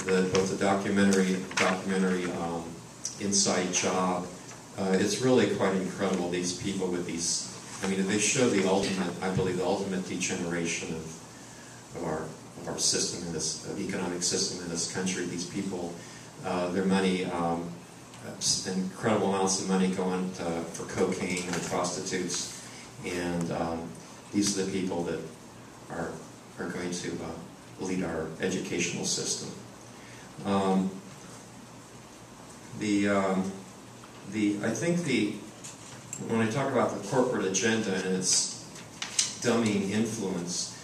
both the documentary Inside Job. It's really quite incredible, these people with these, I mean, they show the ultimate, I believe, the ultimate degeneration of our system, in this economic system in this country. These people, their money, incredible amounts of money going for cocaine and prostitutes, and these are the people that are going to lead our educational system. I think when I talk about the corporate agenda and its dumbing influence,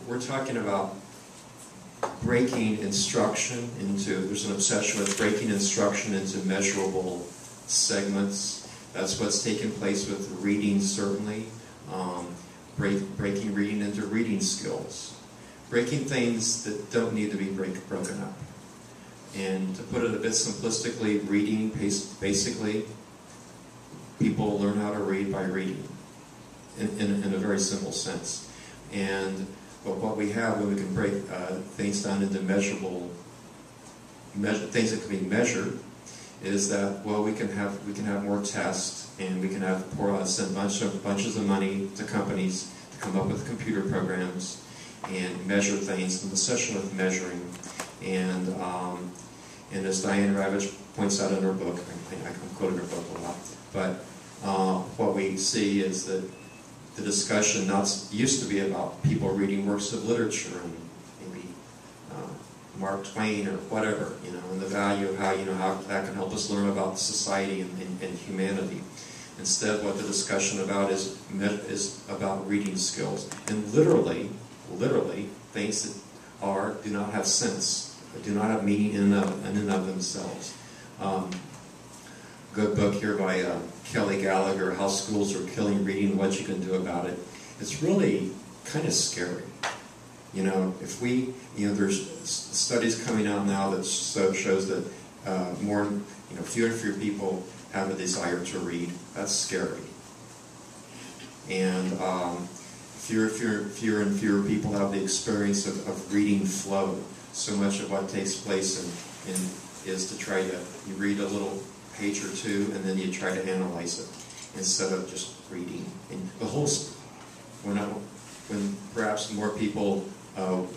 we're talking about breaking instruction into, there's an obsession with breaking instruction into measurable segments. That's what's taken place with reading, certainly. Breaking reading into reading skills. Breaking things that don't need to be broken up. And to put it a bit simplistically, reading, basically, people learn how to read by reading, in a very simple sense. But what we have when we can break things down into measurable, things that can be measured, is that, well, we can have more tests, and we can send bunches of money to companies to come up with computer programs and measure things, and the session of measuring. And as Diane Ravitch points out in her book, I'm quoting her book a lot, but what we see is that the discussion used to be about people reading works of literature and maybe Mark Twain or whatever, and the value of how that can help us learn about society and humanity. Instead, what the discussion about is about reading skills, and literally things that do not have sense, do not have meaning in and of themselves. Good book here by Kelly Gallagher, How Schools Are Killing Reading, What You Can Do About It. It's really kind of scary. If there's studies coming out now that shows that fewer and fewer people have a desire to read. That's scary. And fewer and fewer people have the experience of reading flow. So much of what takes place is to try to, you read a little page or two and then you try to analyze it instead of just reading. And the whole, when perhaps more people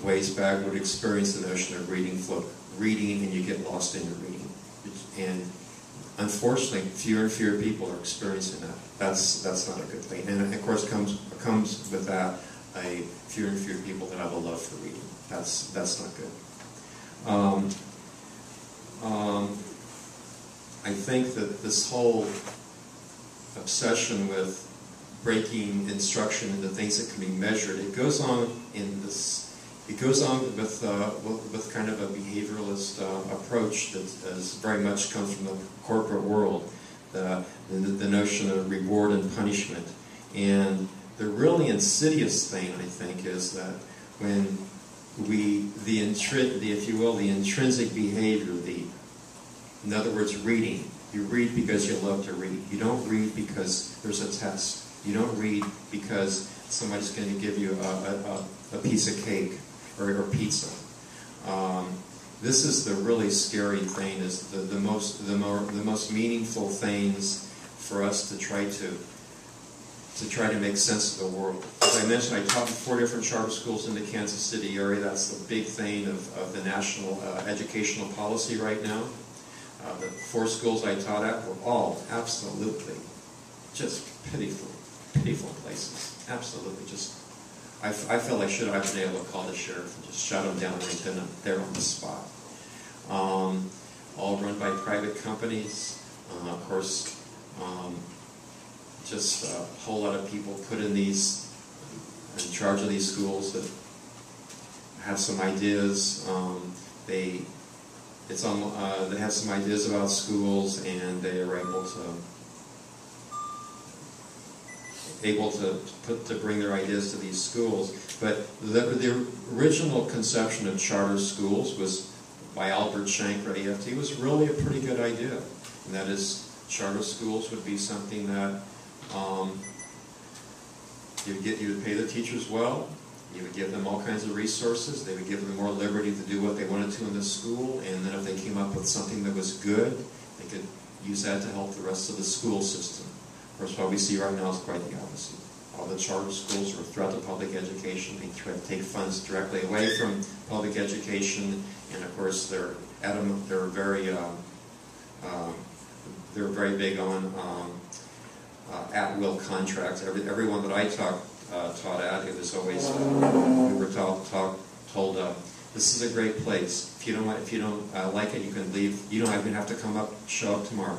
ways back would experience the notion of reading flow, reading and you get lost in your reading. And unfortunately, fewer and fewer people are experiencing that. That's not a good thing. And of course comes with that fewer and fewer people that have a love for reading. That's not good. I think that this whole obsession with breaking instruction into things that can be measured, it goes on with kind of a behavioralist approach that very much comes from the corporate world, the notion of reward and punishment. And the really insidious thing, I think, is that when the intrinsic behavior, in other words, reading. You read because you love to read. You don't read because there's a test. You don't read because somebody's going to give you a piece of cake or pizza. This is the really scary thing. Is the most meaningful things for us to try to make sense of the world. As I mentioned, I taught in 4 different charter schools in the Kansas City area. That's the big thing of the national educational policy right now. The 4 schools I taught at were all absolutely just pitiful places. Absolutely just. I felt I should have been able to call the sheriff and just shut them down right then and there on the spot. All run by private companies. Of course, just a whole lot of people put in charge of these schools that have some ideas. They have some ideas about schools, and they are able to bring their ideas to these schools. But the original conception of charter schools was by Albert Shanker at EFT was really a pretty good idea, and that is charter schools would be something that you would pay the teachers well. You would give them all kinds of resources. They would give them more liberty to do what they wanted wanted to in the school, and then if they came up with something that was good, they could use that to help the rest of the school system. Of course, what we see right now is quite the opposite. All the charter schools are a threat to public education. They try to take funds directly away from public education, and of course they're very big on at-will contracts. Everyone that I taught at, it was always we were told this is a great place. If you don't like it, you can leave. You don't even have to show up tomorrow.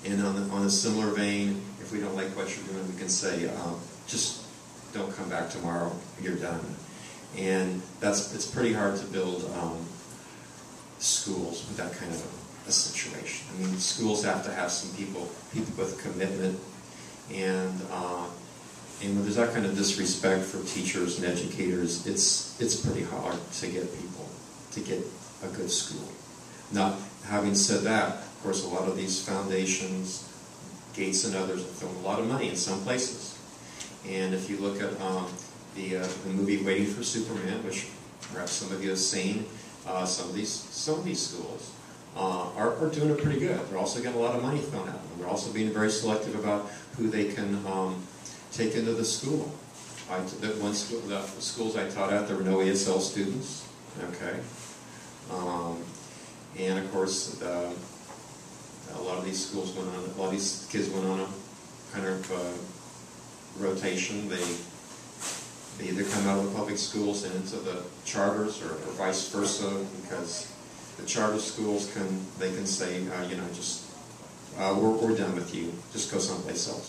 And on a similar vein, if we don't like what you're doing, we can say, just don't come back tomorrow. You're done. And it's pretty hard to build schools with that kind of a situation. I mean, schools have to have some people with commitment, and when there's that kind of disrespect for teachers and educators, it's pretty hard to get people to get a good school. Now, having said that, of course, a lot of these foundations, Gates and others, have thrown a lot of money in some places. And if you look at the movie Waiting for Superman, which perhaps some of you have seen, some of these schools are doing it pretty good. They're also getting a lot of money thrown at them. They're also being very selective about who they can take into the school. The schools I taught at, there were no ESL students. Okay. And of course, a lot of these schools a lot of these kids went on a kind of rotation. They either come out of the public schools and into the charters, or vice versa, because the charter schools can say, we're done with you. Just go someplace else.